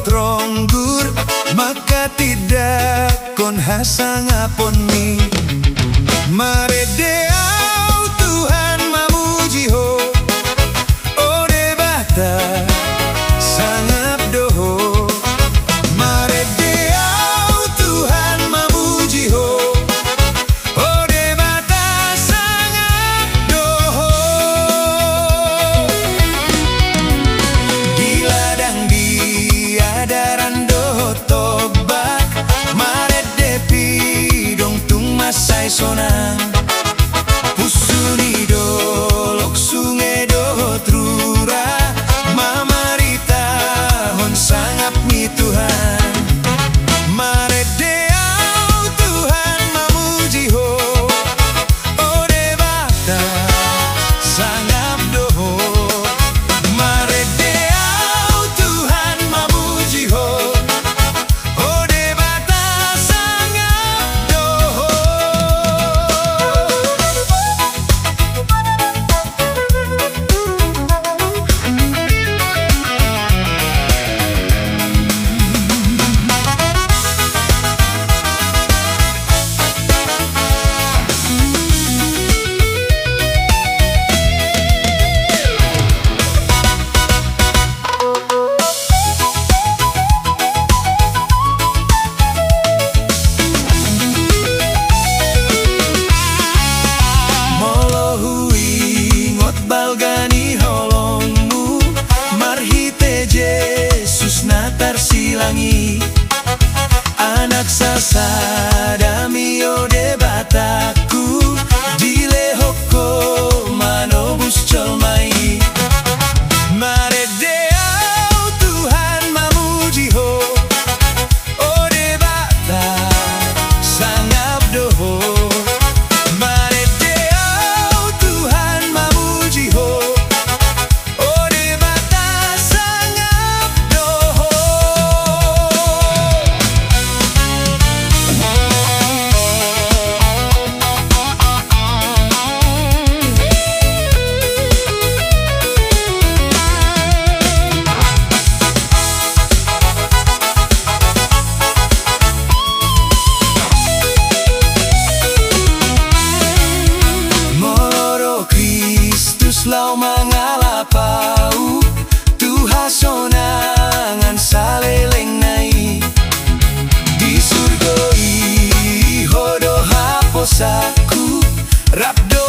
tronggur maka tidak kon hasang apon mi maredeau Tuhan mamuji ho ode bata sangap doho maredeau Tuhan mamuji ho ode bata sangap doho di ladang diadaran doho tobak maredepi dong tung masai sonang pusuni dolok sungai doho trura mamarita hon sangap mi Tuhan maredeau Tuhan mamuji ho ode bata sangap doho maredeau Tuhan mamuji ho ode bata sangap doho. Balgani holongmu marhite Yesus natar silangi anak sasada mio de bataku dile hoko manobus colmai maredeau Tuhan mamuji ho ode bata sangap doho lau mangalapau Tuha sonangan saleleng nai di surgoi hodo haposaku rabdo